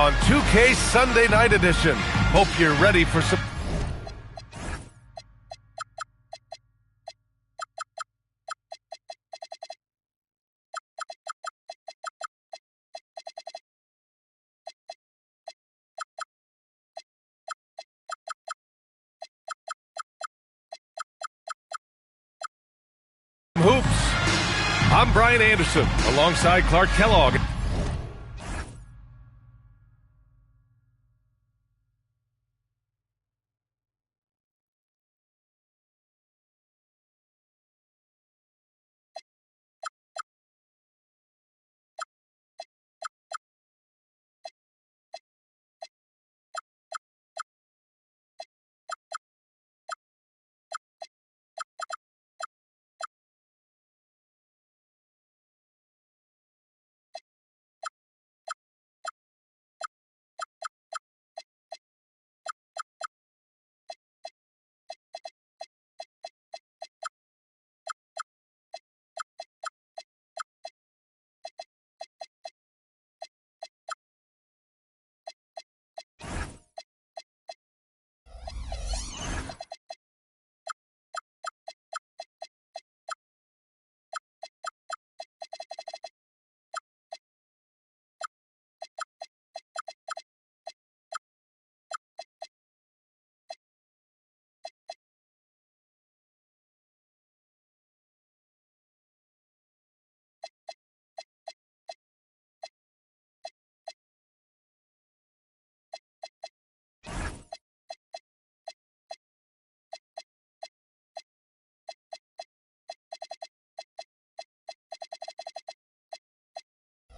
on 2K Sunday Night Edition. Hope you're ready for some... hoops. I'm Brian Anderson, alongside Clark Kellogg.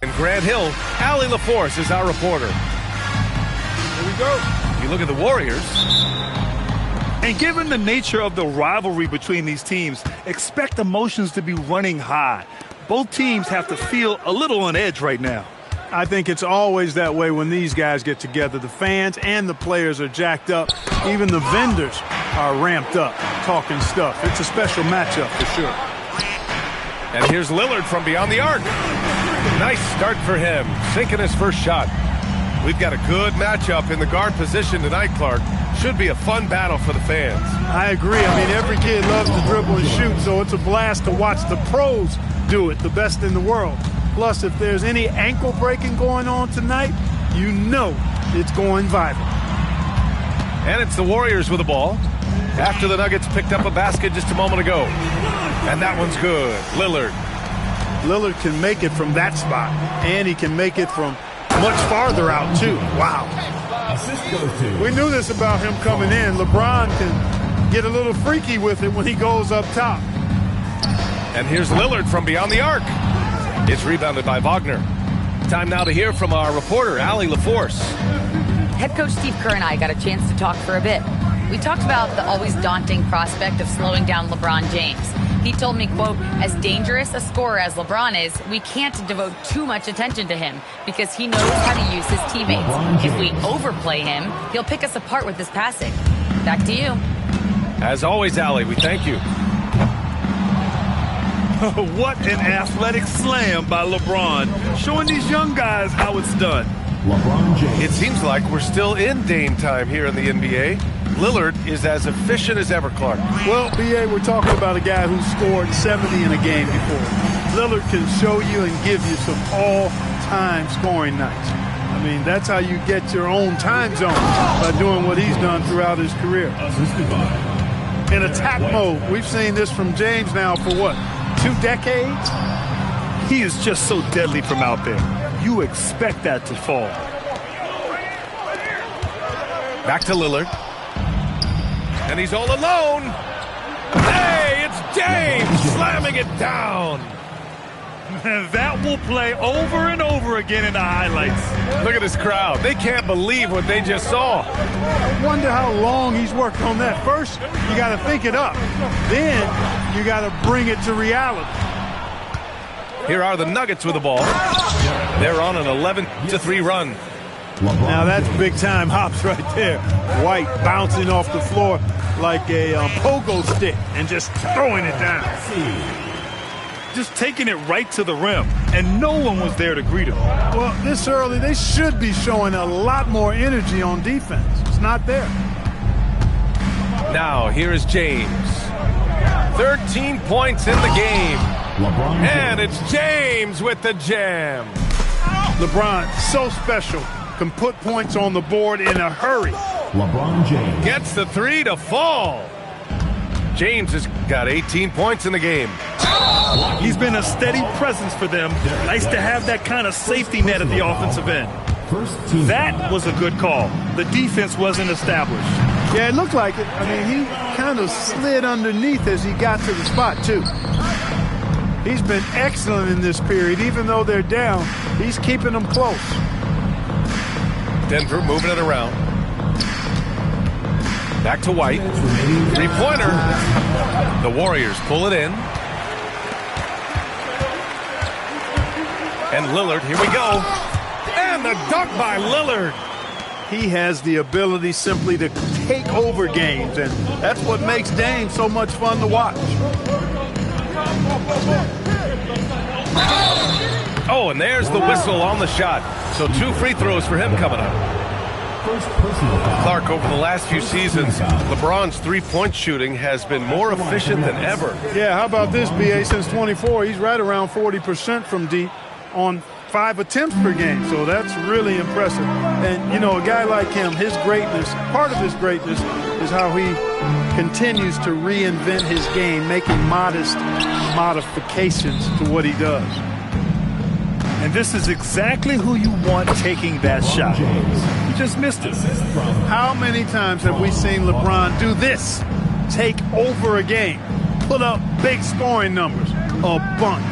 In Grant Hill, Allie LaForce is our reporter. Here we go. You look at the Warriors. And given the nature of the rivalry between these teams, expect emotions to be running high. Both teams have to feel a little on edge right now. I think it's always that way when these guys get together. The fans and the players are jacked up. Even the vendors are ramped up, talking stuff. It's a special matchup for sure. And here's Lillard from beyond the arc. Nice start for him, sinking his first shot. We've got a good matchup in the guard position tonight, Clark. Should be a fun battle for the fans. I agree. I mean, every kid loves to dribble and shoot, so it's a blast to watch the pros do it, the best in the world. Plus, if there's any ankle breaking going on tonight, you know it's going viral. And it's the Warriors with the ball after the Nuggets picked up a basket just a moment ago. And that one's good. Lillard can make it from that spot, and he can make it from much farther out, too. Wow. We knew this about him coming in. LeBron can get a little freaky with it when he goes up top. And here's Lillard from beyond the arc. It's rebounded by Wagner. Time now to hear from our reporter, Allie LaForce. Head coach Steve Kerr and I got a chance to talk for a bit. We talked about the always daunting prospect of slowing down LeBron James. He told me, quote, as dangerous a scorer as LeBron is, we can't devote too much attention to him because he knows how to use his teammates. If we overplay him, he'll pick us apart with his passing. Back to you. As always, Allie, we thank you. What an athletic slam by LeBron, showing these young guys how it's done. LeBron James. It seems like we're still in Dame time here in the NBA. Lillard is as efficient as ever, Clark. Well, B.A., we're talking about a guy who scored 70 in a game before. Lillard can show you and give you some all-time scoring nights. I mean, that's how you get your own time zone, by doing what he's done throughout his career. In attack mode, we've seen this from James now for what, 2 decades? He is just so deadly from out there. You expect that to fall. Back to Lillard. And he's all alone. Hey, it's James slamming it down. That will play over and over again in the highlights. Look at this crowd. They can't believe what they just saw. I wonder how long he's worked on that. First, you got to think it up. Then, you got to bring it to reality. Here are the Nuggets with the ball. They're on an 11-3 run. Now that's big-time hops right there. White bouncing off the floor like a pogo stick and just throwing it down. just taking it right to the rim, and no one was there to greet him. Well, this early, they should be showing a lot more energy on defense. It's not there. Now, here is James. 13 points in the game. And it's James with the jam. LeBron, so special, can put points on the board in a hurry. LeBron James gets the three to fall. James has got 18 points in the game. He's been a steady presence for them. Nice to have that kind of safety net at the offensive end. That was a good call. The defense wasn't established. Yeah, it looked like it. I mean, he kind of slid underneath as he got to the spot, too. He's been excellent in this period. Even though they're down, he's keeping them close. Denver moving it around. Back to White. Three-pointer. The Warriors pull it in. And Lillard, here we go. And the dunk by Lillard. He has the ability simply to take over games, and that's what makes Dame so much fun to watch. Oh, and there's the whistle on the shot. So 2 free throws for him coming up. Clark, over the last few seasons, LeBron's three-point shooting has been more efficient than ever. Yeah, how about this, B.A.? Since 24, he's right around 40% from deep on 5 attempts per game, so that's really impressive. And, you know, a guy like him, his greatness, part of his greatness is how he continues to reinvent his game, making modest modifications to what he does. And this is exactly who you want taking that shot. He just missed it. How many times have we seen LeBron do this? Take over a game, put up big scoring numbers, a bunch.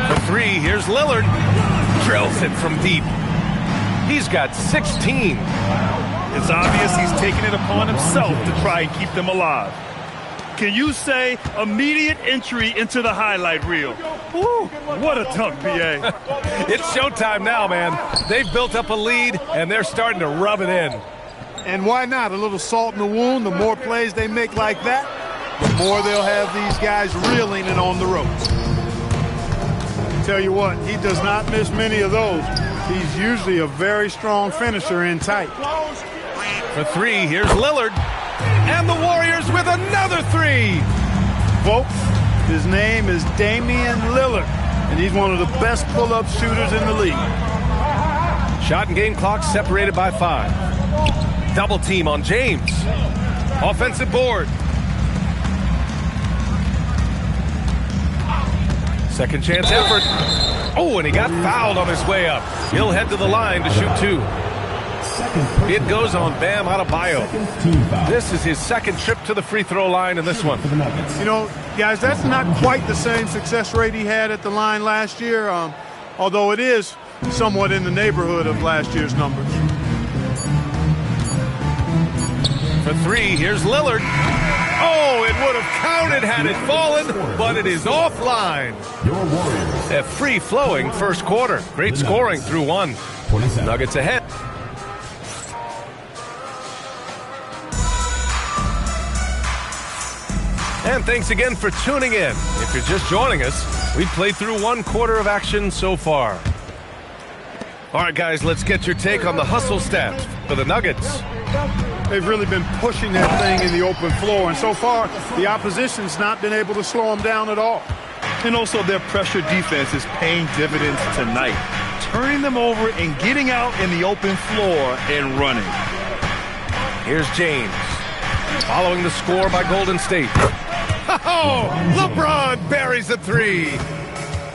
For three, here's Lillard. Drills it from deep. He's got 16. It's obvious he's taking it upon himself to try and keep them alive. Can you say immediate entry into the highlight reel? Woo, what a dunk, B.A. It's showtime now, man. They've built up a lead, and they're starting to rub it in. And why not? A little salt in the wound. The more plays they make like that, the more they'll have these guys reeling and on the ropes. Tell you what, he does not miss many of those. He's usually a very strong finisher in tight. For three, here's Lillard. And the Warriors with another three. Folks, his name is Damian Lillard, and he's one of the best pull-up shooters in the league. Shot and game clock separated by 5. Double team on James. Offensive board. Second chance effort. Oh, and he got fouled on his way up. He'll head to the line to shoot 2. It goes on Bam Adebayo. This is his second trip to the free throw line in this one. You know, guys, that's not quite the same success rate he had at the line last year, although it is somewhat in the neighborhood of last year's numbers. For three, here's Lillard. Oh, it would have counted had it fallen, but it is offline. A free-flowing first quarter. Great scoring through 1. Nuggets ahead. And thanks again for tuning in. If you're just joining us, we've played through 1 quarter of action so far. All right, guys, let's get your take on the hustle stats for the Nuggets. They've really been pushing that thing in the open floor, and so far, the opposition's not been able to slow them down at all. And also their pressure defense is paying dividends tonight, turning them over and getting out in the open floor and running. Here's James, following the score by Golden State. Oh, LeBron buries a 3.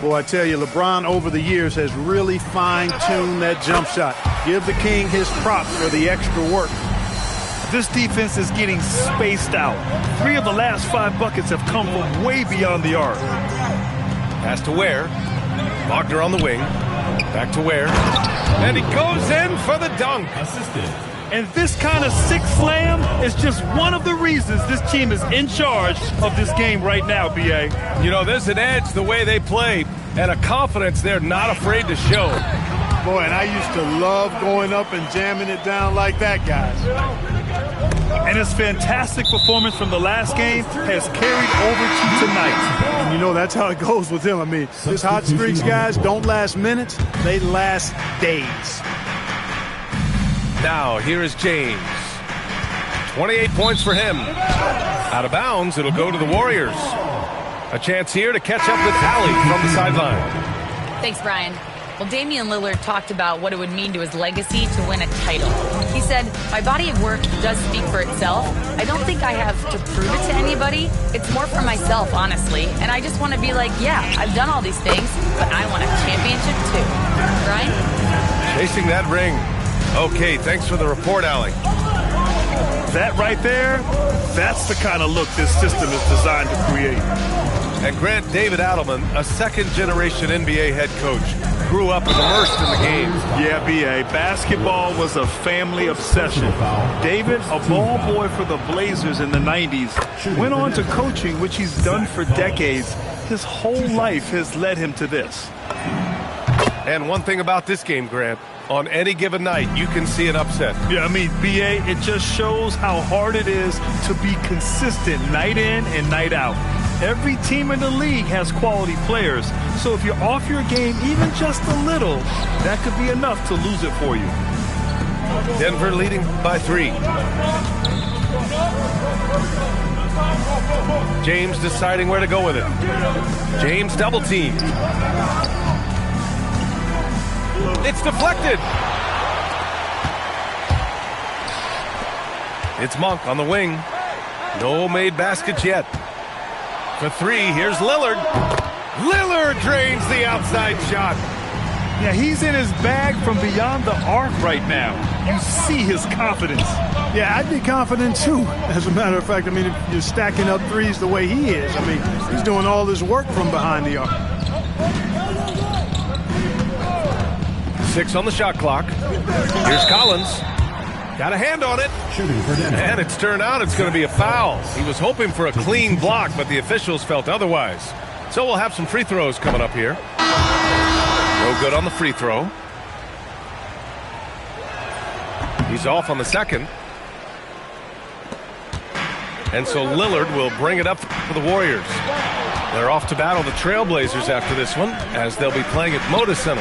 Boy, I tell you, LeBron over the years has really fine-tuned that jump shot. Give the king his props for the extra work. This defense is getting spaced out. 3 of the last 5 buckets have come from way beyond the arc. Pass to Ware. Wagner on the wing. Back to Ware. And he goes in for the dunk. Assisted. And this kind of sick slam is just one of the reasons this team is in charge of this game right now, B.A. You know, there's an edge the way they play and a confidence they're not afraid to show. Boy, and I used to love going up and jamming it down like that, guys. And his fantastic performance from the last game has carried over to tonight. And you know, that's how it goes with him. I mean, his hot streaks, guys, don't last minutes. They last days. Now, here is James. 28 points for him. Out of bounds, it'll go to the Warriors. A chance here to catch up with Allie from the sideline. Thanks, Brian. Well, Damian Lillard talked about what it would mean to his legacy to win a title. He said, "My body of work does speak for itself. I don't think I have to prove it to anybody. It's more for myself, honestly. And I just want to be like, yeah, I've done all these things, but I want a championship too." Brian? Chasing that ring. Okay, thanks for the report, Allie. That right there, that's the kind of look this system is designed to create. And Grant, David Adelman, a second-generation NBA head coach, grew up and immersed in the game. Yeah, B.A., basketball was a family obsession. David, a ball boy for the Blazers in the 90s, went on to coaching, which he's done for decades. His whole life has led him to this. And one thing about this game, Grant, on any given night, you can see an upset. Yeah, I mean, B.A., it just shows how hard it is to be consistent night in and night out. Every team in the league has quality players, so if you're off your game even just a little, that could be enough to lose it for you. Denver leading by 3. James deciding where to go with it. James double teamed. It's deflected. It's Monk on the wing. No made baskets yet. For 3, here's Lillard. Lillard drains the outside shot. Yeah, he's in his bag from beyond the arc right now. You see his confidence. Yeah, I'd be confident too. As a matter of fact, I mean, if you're stacking up threes the way he is, I mean, he's doing all this work from behind the arc. 6 on the shot clock. Here's Collins. Got a hand on it. And it's turned out it's going to be a foul. He was hoping for a clean block, but the officials felt otherwise. So we'll have some free throws coming up here. No good on the free throw. He's off on the second. And so Lillard will bring it up for the Warriors. They're off to battle the Trailblazers after this one, as they'll be playing at Moda Center.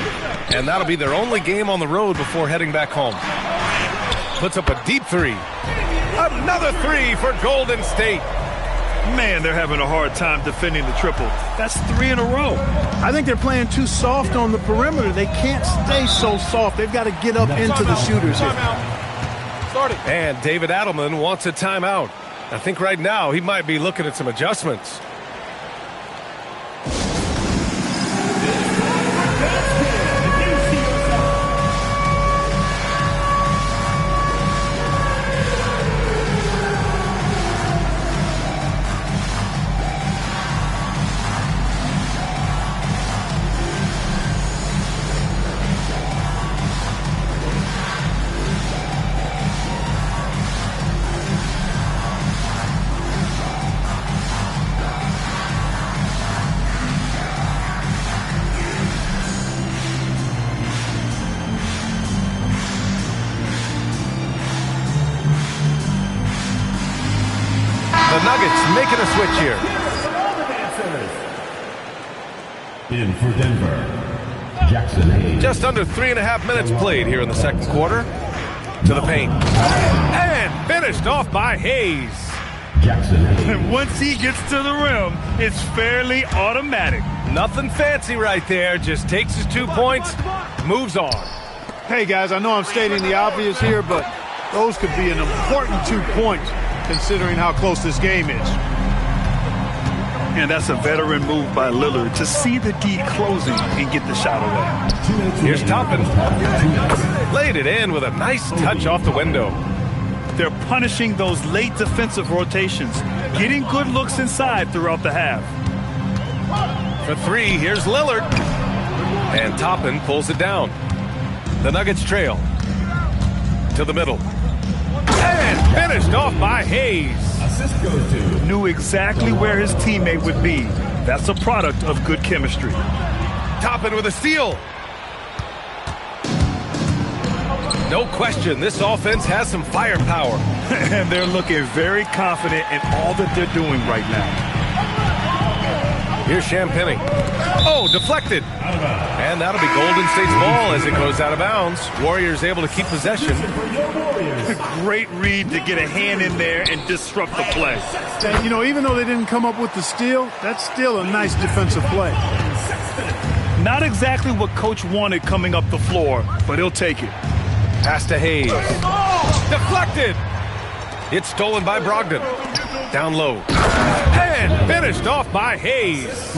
And that'll be their only game on the road before heading back home. Puts up a deep 3. Another 3 for Golden State. Man, they're having a hard time defending the triple. That's 3 in a row. I think they're playing too soft on the perimeter. They can't stay so soft. They've got to get up into the shooters here. And David Adelman wants a timeout. I think right now he might be looking at some adjustments. Making a switch here. In for Denver, Jackson Hayes. Just under 3.5 minutes played here in the second quarter. To the paint. And finished off by Hayes. Jackson Hayes. And once he gets to the rim, it's fairly automatic. Nothing fancy right there. Just takes his 2 points, moves on. Hey, guys, I know I'm stating the obvious here, but those could be an important 2 points considering how close this game is. And that's a veteran move by Lillard to see the D closing and get the shot away. Here's Toppin. Laid it in with a nice touch off the window. They're punishing those late defensive rotations, getting good looks inside throughout the half. For 3, here's Lillard. And Toppin pulls it down. The Nuggets trail. To the middle. And finished off by Hayes. Assist goes to. Knew exactly where his teammate would be. That's a product of good chemistry. Toppin with a steal. No question, this offense has some firepower. And they're looking very confident in all that they're doing right now. Here's Champagnie. Oh, deflected. And that'll be Golden State's ball as it goes out of bounds. Warriors able to keep possession. Great read to get a hand in there and disrupt the play. And, you know, even though they didn't come up with the steal, that's still a nice defensive play. Not exactly what Coach wanted coming up the floor, but he'll take it. Pass to Hayes. Deflected. It's stolen by Brogdon. Down low. And finished off by Hayes.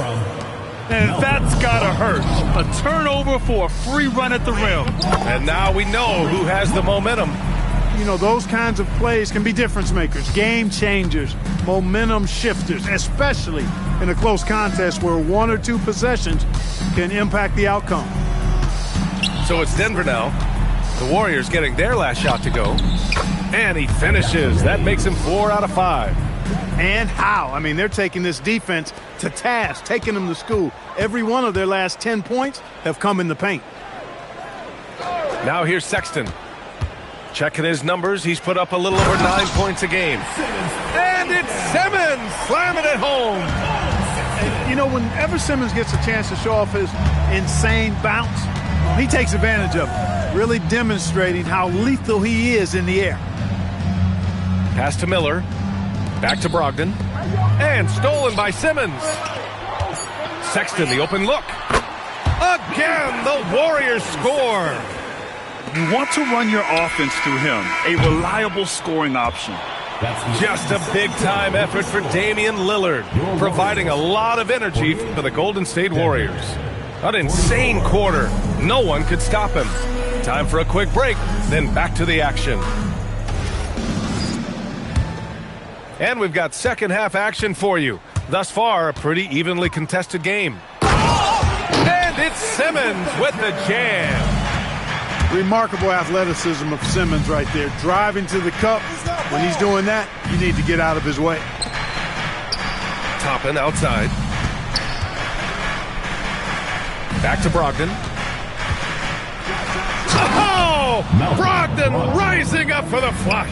And that's gotta hurt. A turnover for a free run at the rim. And now we know who has the momentum. You know, those kinds of plays can be difference makers, game changers, momentum shifters, especially in a close contest where one or two possessions can impact the outcome. So it's Denver now. The Warriors getting their last shot to go. And he finishes. That makes him 4 out of 5. And how? I mean, they're taking this defense to task, taking them to school. Every one of their last 10 points have come in the paint. Now here's Sexton. Checking his numbers, he's put up a little over 9 points a game. And it's Simmons slamming it home. And, you know, whenever Simmons gets a chance to show off his insane bounce, he takes advantage of it, really demonstrating how lethal he is in the air. Pass to Miller. Back to Brogdon. And stolen by Simmons. Sexton, the open look. Again, the Warriors score. You want to run your offense through him, a reliable scoring option. Just a big-time effort for Damian Lillard, providing a lot of energy for the Golden State Warriors. An insane quarter. No one could stop him. Time for a quick break, then back to the action. And we've got second-half action for you. Thus far, a pretty evenly contested game. And it's Simmons with the jam. Remarkable athleticism of Simmons right there. Driving to the cup. When he's doing that, you need to get out of his way. Toppin outside. Back to Brogdon. Oh! Brogdon rising up for the flush.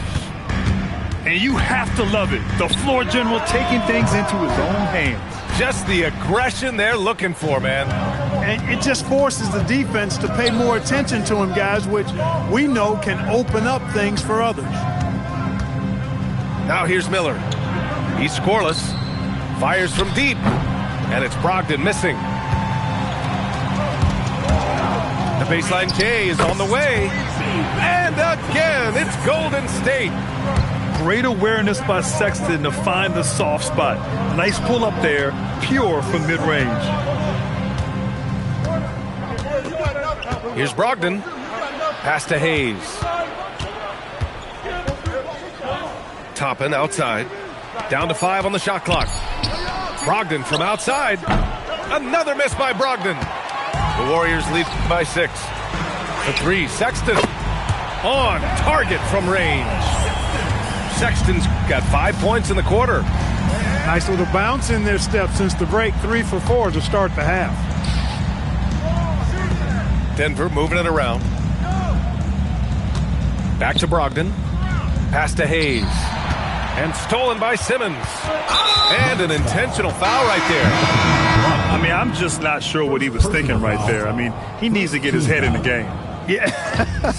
And you have to love it. The floor general taking things into his own hands. Just the aggression they're looking for, man. And it just forces the defense to pay more attention to him, guys, which we know can open up things for others. Now here's Miller. He's scoreless. Fires from deep. And it's Brogdon missing. The baseline J is on the way. And again, it's Golden State. Great awareness by Sexton to find the soft spot. Nice pull up there, pure from mid-range. Here's Brogdon. Pass to Hayes. Toppin outside. Down to 5 on the shot clock. Brogdon from outside. Another miss by Brogdon. The Warriors lead by 6. The 3, Sexton. On target from range. Sexton's got 5 points in the quarter. Nice little bounce in their step since the break. 3 for 4 to start the half. Denver moving it around. Back to Brogdon. Pass to Hayes. And stolen by Simmons. And an intentional foul right there. I mean, I'm just not sure what he was thinking right there. I mean, he needs to get his head in the game. Yeah,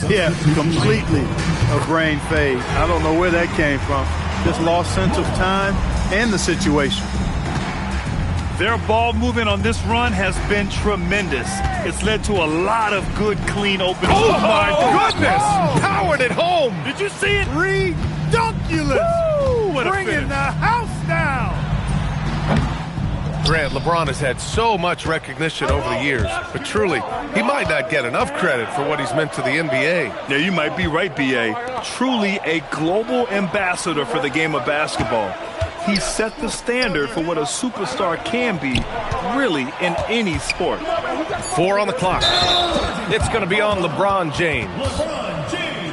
yeah, completely a brain fade. I don't know where that came from. Just lost sense of time and the situation. Their ball movement on this run has been tremendous. It's led to a lot of good, clean open. Oh, my goodness! Powered it home! Did you see it? Redunculous! Woo, what a Bringing finish. the house down! Grant, LeBron has had so much recognition over the years, but truly, he might not get enough credit for what he's meant to the NBA. Yeah, you might be right, B.A. Truly a global ambassador for the game of basketball. He set the standard for what a superstar can be, really, in any sport. 4 on the clock. It's going to be on LeBron James.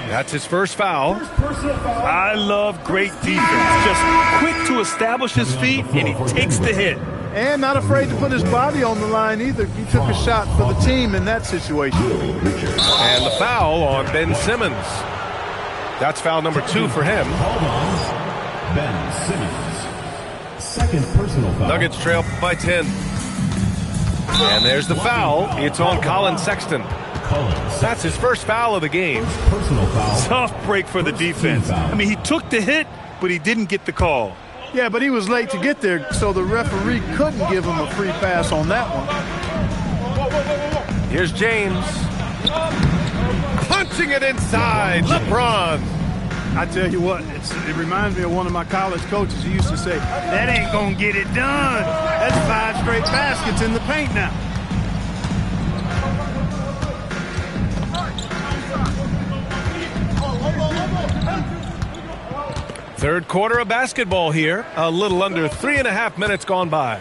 That's his first foul. I love great defense. Just quick to establish his feet, and he takes the hit. And not afraid to put his body on the line either. He took a shot for the team in that situation. And the foul on Ben Simmons. That's foul number 2 for him. Called on Ben Simmons. Second personal foul. Nuggets trail by 10. And there's the foul. It's on Colin Sexton. That's his first foul of the game. Personal foul. Tough break for the defense. I mean, he took the hit, but he didn't get the call. Yeah, but he was late to get there, so the referee couldn't give him a free pass on that one. Here's James. Punching it inside. LeBron. I tell you what, it reminds me of one of my college coaches. He used to say, that ain't going to get it done. That's 5 straight baskets in the paint now. Third quarter of basketball here. A little under 3.5 minutes gone by.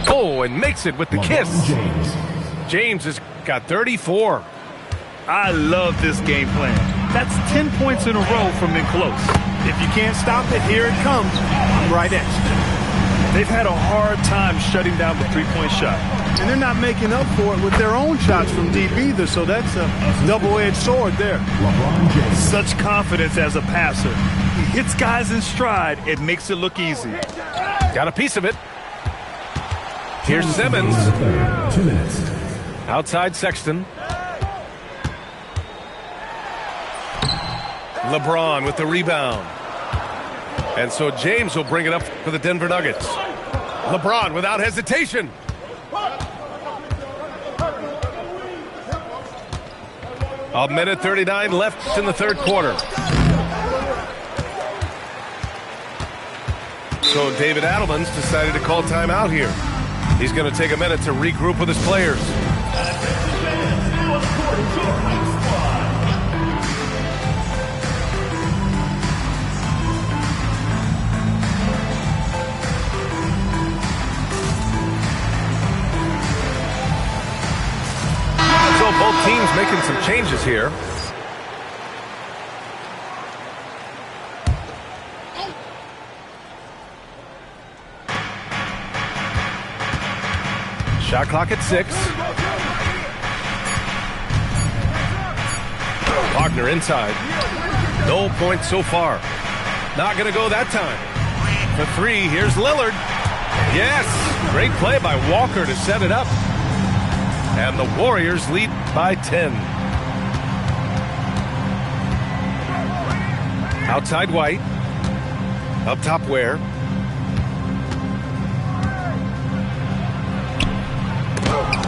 Oh, and makes it with the kiss. James has got 34. I love this game plan. That's 10 points in a row from in close. If you can't stop it, here it comes. I'm right at you. They've had a hard time shutting down the three-point shot. And they're not making up for it with their own shots from deep either, so that's a double-edged sword there. Such confidence as a passer. He hits guys in stride. It makes it look easy. Got a piece of it. Here's Simmons. 2 minutes. Outside Sexton. LeBron with the rebound. And so James will bring it up for the Denver Nuggets. LeBron without hesitation. A minute 39 left in the third quarter. So David Adelman's decided to call timeout here. He's going to take a minute to regroup with his players. So both teams making some changes here. Shot clock at 6. Wagner inside. No points so far. Not going to go that time. For 3, here's Lillard. Yes, great play by Walker to set it up. And the Warriors lead by 10. Outside White. Up top Ware.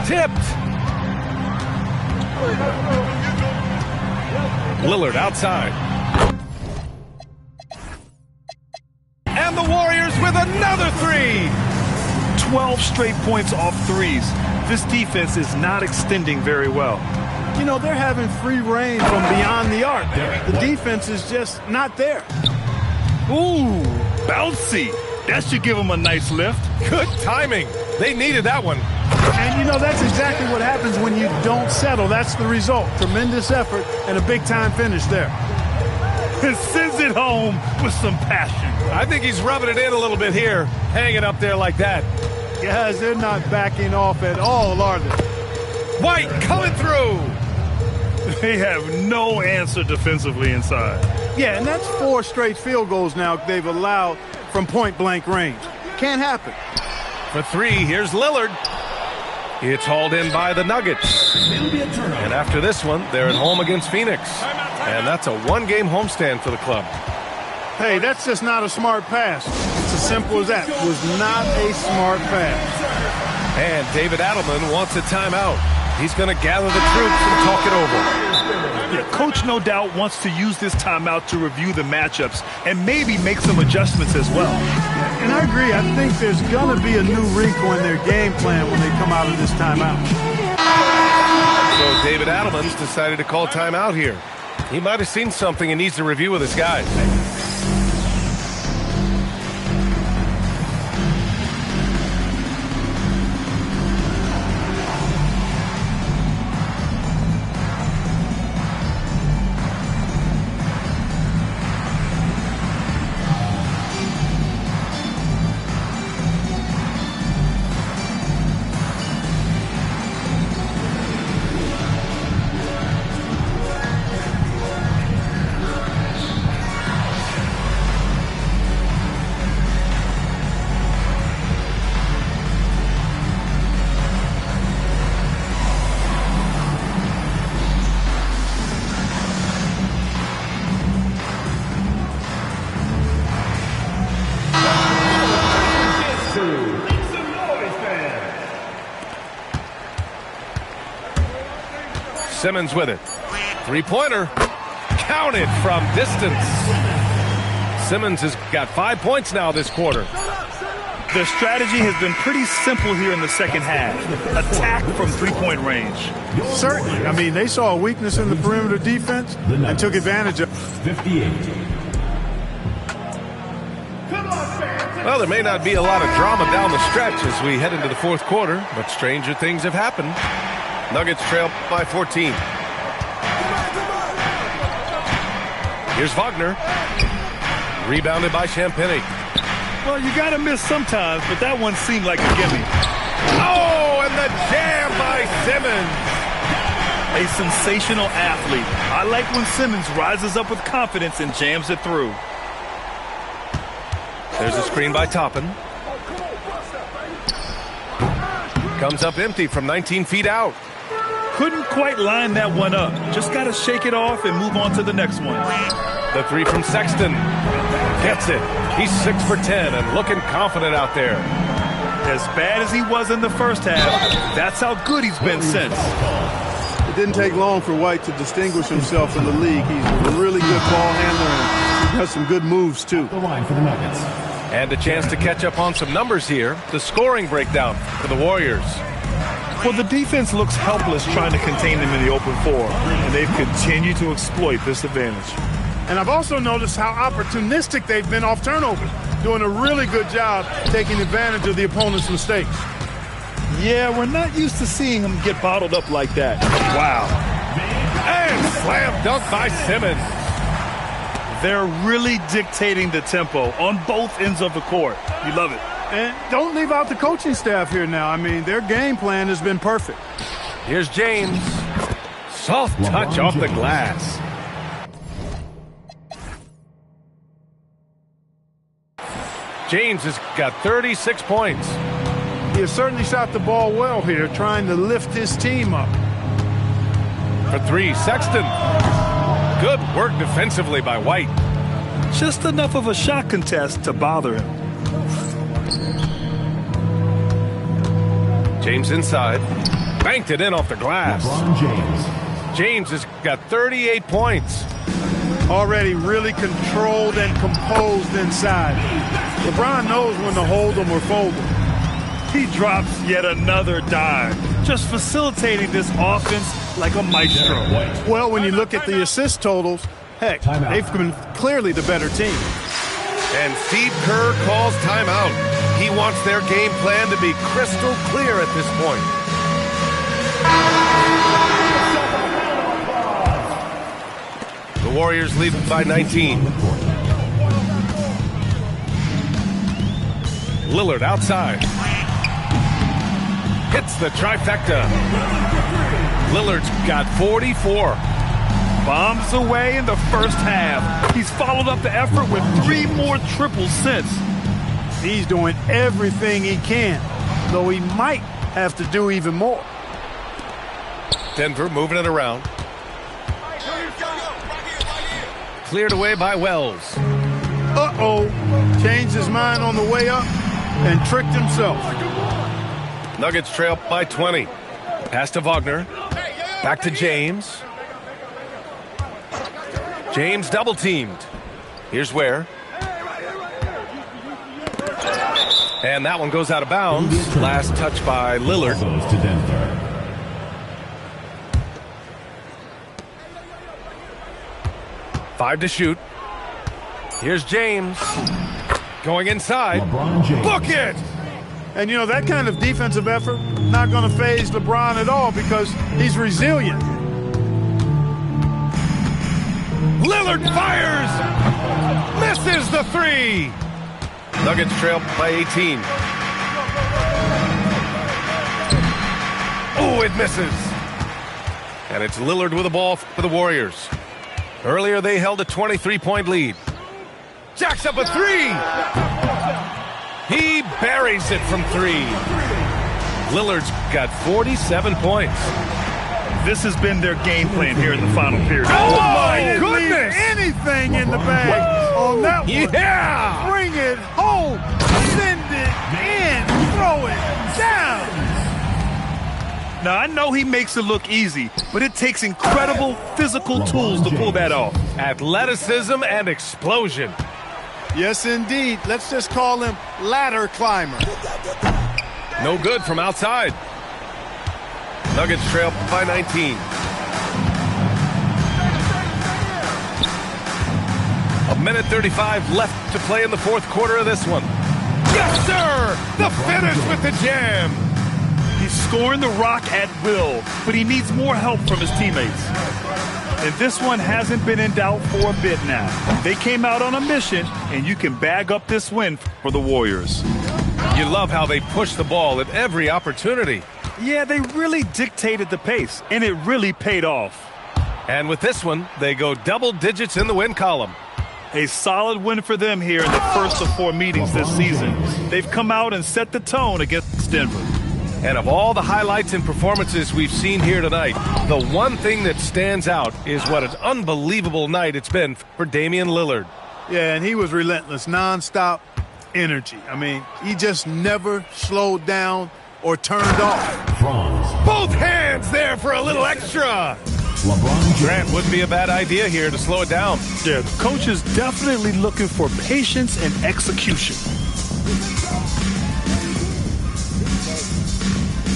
Tipped. Lillard outside. And the Warriors with another 3. 12 straight points off threes. This defense is not extending very well. You know, they're having free reign from beyond the arc. The defense is just not there. Ooh, bouncy. That should give them a nice lift. Good timing. They needed that one. And, you know, that's exactly what happens when you don't settle. That's the result. Tremendous effort and a big-time finish there. And sends it home with some passion. I think he's rubbing it in a little bit here, hanging up there like that. Guys, they're not backing off at all, are they? White coming through. They have no answer defensively inside. Yeah, and that's 4 straight field goals now they've allowed from point-blank range. Can't happen. For 3, here's Lillard. It's hauled in by the Nuggets. And after this one, they're at home against Phoenix. And that's a 1-game homestand for the club. Hey, that's just not a smart pass. It's as simple as that. It was not a smart pass. And David Adelman wants a timeout. He's going to gather the troops and talk it over. Yeah, Coach no doubt wants to use this timeout to review the matchups and maybe make some adjustments as well. And I agree. I think there's going to be a new wrinkle in their game plan when they come out of this timeout. So David Adelman's decided to call timeout here. He might have seen something and needs to review with his guys. Simmons with it. Three-pointer. Counted from distance. Simmons has got 5 points now this quarter. Their strategy has been pretty simple here in the second half. Attack from three-point range. Certainly. I mean, they saw a weakness in the perimeter defense and took advantage of it. 58. Well, there may not be a lot of drama down the stretch as we head into the fourth quarter, but stranger things have happened. Nuggets trail by 14. Here's Wagner. Rebounded by Champagnie. Well, you got to miss sometimes, but that one seemed like a gimme. Oh, and the jam by Simmons. A sensational athlete. I like when Simmons rises up with confidence and jams it through. There's a screen by Toppin. Comes up empty from 19 feet out. Couldn't quite line that one up. Just got to shake it off and move on to the next one. The three from Sexton. Gets it. He's 6 for 10 and looking confident out there. As bad as he was in the first half, that's how good he's been since. It didn't take long for White to distinguish himself in the league. He's a really good ball handler and he has some good moves, too. The line for the Nuggets. And a chance to catch up on some numbers here. The scoring breakdown for the Warriors. Well, the defense looks helpless trying to contain them in the open floor, and they've continued to exploit this advantage. And I've also noticed how opportunistic they've been off turnovers, doing a really good job taking advantage of the opponent's mistakes. Yeah, we're not used to seeing them get bottled up like that. Wow. And slam dunk by Simmons. They're really dictating the tempo on both ends of the court. You love it. And don't leave out the coaching staff here now. I mean, their game plan has been perfect. Here's James. Soft touch off the glass. James has got 36 points. He has certainly shot the ball well here, trying to lift his team up. For three, Sexton. Good work defensively by White. Just enough of a shot contest to bother him. James inside. Banked it in off the glass. LeBron James. James has got 38 points. Already really controlled and composed inside. LeBron knows when to hold them or fold them. He drops yet another dime, just facilitating this offense like a maestro. Well, when you look at the assist totals, heck, they've been clearly the better team. And Steve Kerr calls timeout. He wants their game plan to be crystal clear at this point. The Warriors lead by 19. Lillard outside. Hits the trifecta. Lillard's got 44. Bombs away in the first half. He's followed up the effort with 3 more triples since. He's doing everything he can, though he might have to do even more. Denver moving it around. Cleared away by Wells. Uh-oh. Changed his mind on the way up and tricked himself. Nuggets trail by 20. Pass to Wagner. Back to James. James double teamed. Here's Ware. And that one goes out of bounds. Last touch by Lillard. Goes to Denver. Five to shoot. Here's James. Going inside. LeBron James. Book it! And, you know, that kind of defensive effort not going to faze LeBron at all because he's resilient. Lillard fires! Misses the three! Nuggets trail by 18. Oh, it misses. And it's Lillard with the ball for the Warriors. Earlier, they held a 23-point lead. Jacks up a three! He buries it from three. Lillard's got 47 points. This has been their game plan here in the final period. Oh, my goodness! Anything in the bag on that one. Yeah! Bring it home. Send it in. Throw it down. Now, I know he makes it look easy, but it takes incredible physical tools to pull that off. Athleticism and explosion. Yes, indeed. Let's just call him ladder climber. No good from outside. Nuggets trail by 19. A minute 35 left to play in the fourth quarter of this one. Yes, sir! The finish with the jam! He's scoring the rock at will, but he needs more help from his teammates. And this one hasn't been in doubt for a bit now. They came out on a mission, and you can bag up this win for the Warriors. You love how they push the ball at every opportunity. Yeah, they really dictated the pace, and it really paid off. And with this one, they go double digits in the win column. A solid win for them here in the first of 4 meetings this season. They've come out and set the tone against Denver. And of all the highlights and performances we've seen here tonight, the one thing that stands out is what an unbelievable night it's been for Damian Lillard. Yeah, and he was relentless, nonstop energy. I mean, he just never slowed down or turned off. Both hands there for a little extra. Grant wouldn't be a bad idea here to slow it down. Yeah, the coach is definitely looking for patience and execution.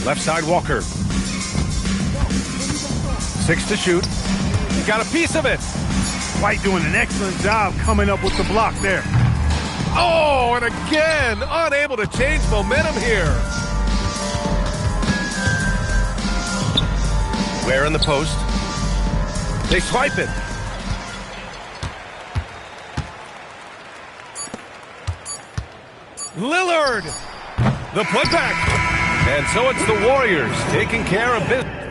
Left side Walker. 6 to shoot. He got a piece of it. White doing an excellent job coming up with the block there. Oh, and again, unable to change momentum here. Ware in the post. They swipe it. Lillard. The putback. And so it's the Warriors taking care of business.